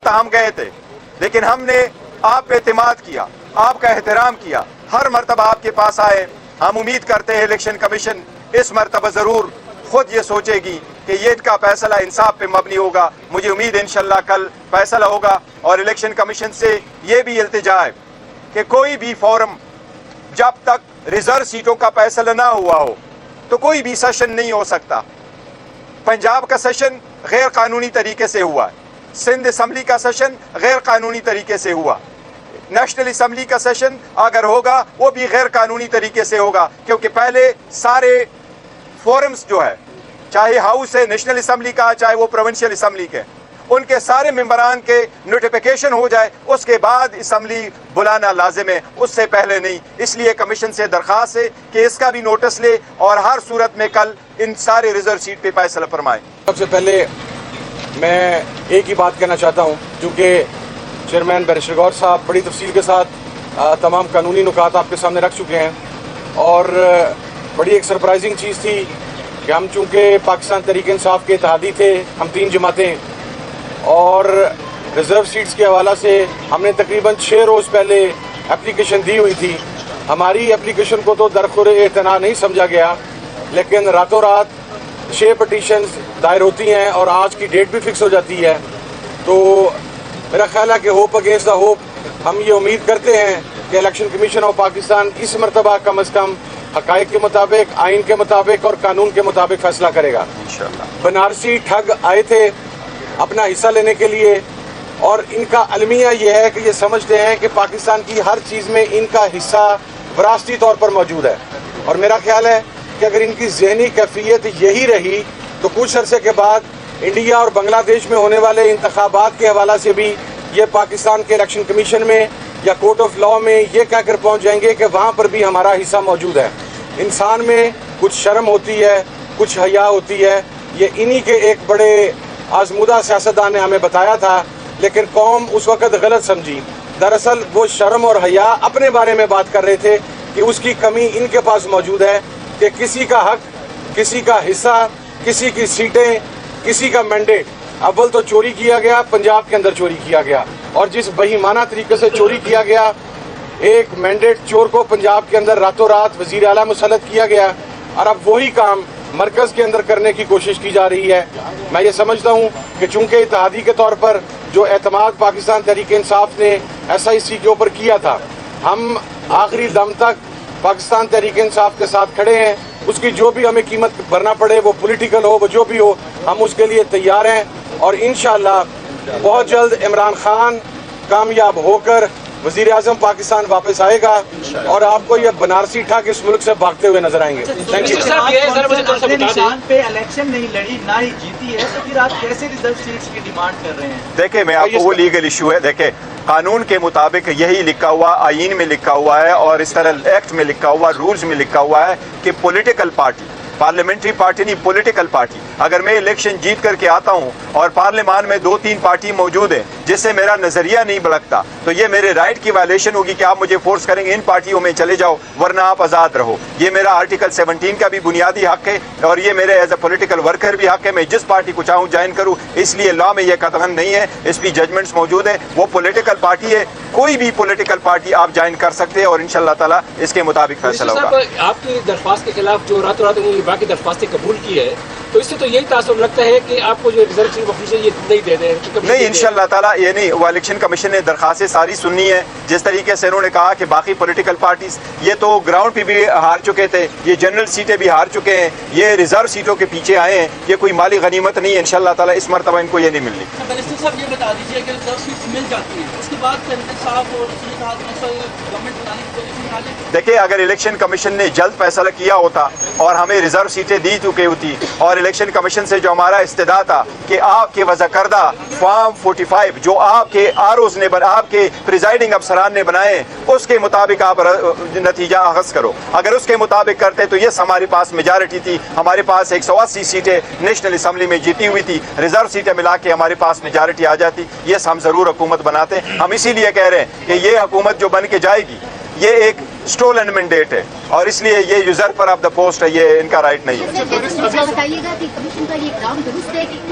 ہفتہ ہم گئے تھے، لیکن ہم نے آپ پہ اعتماد کیا، آپ کا احترام کیا، ہر مرتبہ آپ کے پاس آئے۔ ہم امید کرتے ہیں الیکشن کمیشن اس مرتبہ ضرور خود یہ سوچے گی کہ یہ کا فیصلہ انصاف پہ مبنی ہوگا۔ مجھے امید ہے انشاءاللہ کل فیصلہ ہوگا، اور الیکشن کمیشن سے یہ بھی التجا ہے کہ کوئی بھی فورم جب تک ریزرو سیٹوں کا فیصلہ نہ ہوا ہو تو کوئی بھی سیشن نہیں ہو سکتا۔ پنجاب کا سیشن غیر قانونی طریقے سے ہوا ہے، سندھ اسمبلی کا سیشن غیر قانونی طریقے سے ہوا، نیشنل اسمبلی کا سیشن اگر ہوگا وہ بھی غیر قانونی طریقے سے ہوگا، کیونکہ پہلے سارے فورمز جو ہے، چاہے ہاؤس ہے نیشنل اسمبلی کا، چاہے وہ پروونشل اسمبلی کے، ان کے سارے ممبران کے نوٹیفیکیشن ہو جائے، اس کے بعد اسمبلی بلانا لازم ہے، اس سے پہلے نہیں۔ اس لیے کمیشن سے درخواست ہے کہ اس کا بھی نوٹس لے اور ہر صورت میں کل ان سارے ریزرو سیٹ پہ فیصلہ فرمائے۔ سب سے پہلے میں ایک ہی بات کہنا چاہتا ہوں، چونکہ چیئرمین بیرسٹر غور صاحب بڑی تفصیل کے ساتھ تمام قانونی نکات آپ کے سامنے رکھ چکے ہیں، اور بڑی ایک سرپرائزنگ چیز تھی کہ ہم چونکہ پاکستان تحریک انصاف کے اتحادی تھے، ہم 3 جماعتیں، اور ریزرو سیٹس کے حوالہ سے ہم نے تقریباً 6 روز پہلے اپلیکیشن دی ہوئی تھی۔ ہماری اپلیکیشن کو تو درخور اعتنا نہیں سمجھا گیا، لیکن راتوں رات 6 پٹیشنز دائر ہوتی ہیں اور آج کی ڈیٹ بھی فکس ہو جاتی ہے۔ تو میرا خیال ہے کہ ہوپ اگینسٹ دا ہوپ، ہم یہ امید کرتے ہیں کہ الیکشن کمیشن آف پاکستان اس مرتبہ کم از کم حقائق کے مطابق، آئین کے مطابق اور قانون کے مطابق فیصلہ کرے گا۔ بنارسی ٹھگ آئے تھے اپنا حصہ لینے کے لیے، اور ان کا المیہ یہ ہے کہ یہ سمجھتے ہیں کہ پاکستان کی ہر چیز میں ان کا حصہ وراثتی طور پر موجود ہے، اور میرا خیال ہے کہ اگر ان کی ذہنی کیفیت یہی رہی تو کچھ عرصے کے بعد انڈیا اور بنگلہ دیش میں ہونے والے انتخابات کے حوالہ سے بھی یہ پاکستان کے الیکشن کمیشن میں یا کورٹ آف لاء میں یہ کہہ کر پہنچ جائیں گے کہ وہاں پر بھی ہمارا حصہ موجود ہے۔ انسان میں کچھ شرم ہوتی ہے، کچھ حیا ہوتی ہے، یہ انہی کے ایک بڑے آزمودہ سیاستدان نے ہمیں بتایا تھا، لیکن قوم اس وقت غلط سمجھی۔ دراصل وہ شرم اور حیا اپنے بارے میں بات کر رہے تھے کہ اس کی کمی ان کے پاس موجود ہے، کہ کسی کا حق، کسی کا حصہ، کسی کی سیٹیں، کسی کا مینڈیٹ اول تو چوری کیا گیا، پنجاب کے اندر چوری کیا گیا، اور جس بہیمانہ طریقے سے چوری کیا گیا، ایک مینڈیٹ چور کو پنجاب کے اندر راتوں رات وزیر اعلیٰ مسلط کیا گیا، اور اب وہی کام مرکز کے اندر کرنے کی کوشش کی جا رہی ہے۔ میں یہ سمجھتا ہوں کہ چونکہ اتحادی کے طور پر جو اعتماد پاکستان تحریک انصاف نے SIC کے اوپر کیا تھا، ہم آخری دم تک پاکستان تحریک انصاف کے ساتھ کھڑے ہیں۔ اس کی جو بھی ہمیں قیمت بھرنا پڑے، وہ پولیٹیکل ہو، وہ جو بھی ہو، ہم اس کے لیے تیار ہیں، اور انشاءاللہ بہت جلد عمران خان کامیاب ہو کر وزیر اعظم پاکستان واپس آئے گا، اور آپ کو یہ بنارسی ٹھگ اس ملک سے بھاگتے ہوئے نظر آئیں گے۔ Thank you. نشان پہ الیکشن نہیں لڑی، نہ ہی جیتی ہے، تو پھر آپ کیسے ریزرو سیٹس کی ڈیمانڈ کر رہے ہیں؟ دیکھیں، میں آپ کو وہ لیگل ایشو ہے، دیکھیں قانون کے مطابق یہی لکھا ہوا، آئین میں لکھا ہوا ہے، اور اس طرح ایکٹ میں لکھا ہوا، رولز میں لکھا ہوا ہے کہ پولیٹیکل پارٹی، پارلیمنٹری پارٹی نہیں، پولیٹیکل پارٹی، اگر میں الیکشن جیت کر کے آتا ہوں اور پارلیمان میں 2-3 پارٹی موجود ہیں جس سے میرا نظریہ نہیں بڑھتا، تو یہ میرے رائٹ کی وائلیشن ہوگی کہ آپ مجھے فورس کریں گے ان پارٹیوں میں چلے جاؤ ورنہ آپ آزاد رہو۔ یہ میرا آرٹیکل 17 کا بھی بنیادی حق ہے، اور یہ میرے ایز اے پولیٹیکل ورکر بھی حق ہے، میں جس پارٹی کو چاہوں جوائن کروں۔ اس لیے لا میں یہ قطعاً نہیں ہے، اس بھی ججمنٹس موجود ہیں، وہ پولیٹیکل پارٹی ہے، کوئی بھی پولیٹیکل پارٹی آپ جوائن کر سکتے ہیں، اور انشاءاللہ تعالیٰ اس کے مطابق فیصلہ ہوگا۔ آپ کی درخواست کے خلاف جو راتوں رات انہوں نے باقی درخواستیں قبول کی ہے، تو اس سے تو یہی تاثر لگتا ہے کہ آپ کو جو ریزرو سیٹ وقت سے یہ نہیں دے دیں۔ نہیں، انشاءاللہ تعالیٰ یہ نہیں، وہ الیکشن کمیشن نے درخواستیں ساری سننی ہے، جس طریقے سے انہوں نے کہا کہ باقی پولیٹیکل پارٹیز یہ تو گراؤنڈ پہ بھی ہار چکے تھے، یہ جنرل سیٹیں بھی ہار چکے ہیں، یہ ریزرو سیٹوں کے پیچھے آئے ہیں، یہ کوئی مالی غنیمت نہیں ہے، انشاءاللہ تعالیٰ اس مرتبہ ان کو یہ نہیں ملنی۔ بیرسٹر صاحب یہ بتا دیجیے کہ ریزرو سیٹس مل جاتی ہیں، اس کے بعد سینیٹر صاحب اور گورنمنٹ بنانے کی کوشش نکالیں۔ دیکھیں، اگر الیکشن کمیشن نے جلد فیصلہ کیا ہوتا اور ہمیں ریزرو سیٹیں دی چکی ہوتی، اور الیکشن کمیشن سے جو ہمارا استدعا تھا کہ آپ کے وضع کردہ فارم 45 جو آپ کے ROs نے آپ کے پریزائڈنگ افسران نے بنائے، اس کے مطابق آپ نتیجہ اخذ کرو، اگر اس کے مطابق کرتے تو یہ ہمارے پاس میجارٹی تھی، ہمارے پاس 180 سیٹیں نیشنل اسمبلی میں جیتی ہوئی تھی، ریزرو سیٹیں ملا کے ہمارے پاس میجارٹی آ جاتی، یہ ہم ضرور حکومت بناتے۔ ہم اسی لیے کہہ رہے ہیں کہ یہ حکومت جو بن کے جائے گی یہ ایک اسٹولن مینڈیٹ ہے، اور اس لیے یہ یوزرپر آف دا پوسٹ ہے، یہ ان کا رائٹ نہیں ہے۔ بتائیے گا کہ کمیشن کا یہ کام درست ہے کہ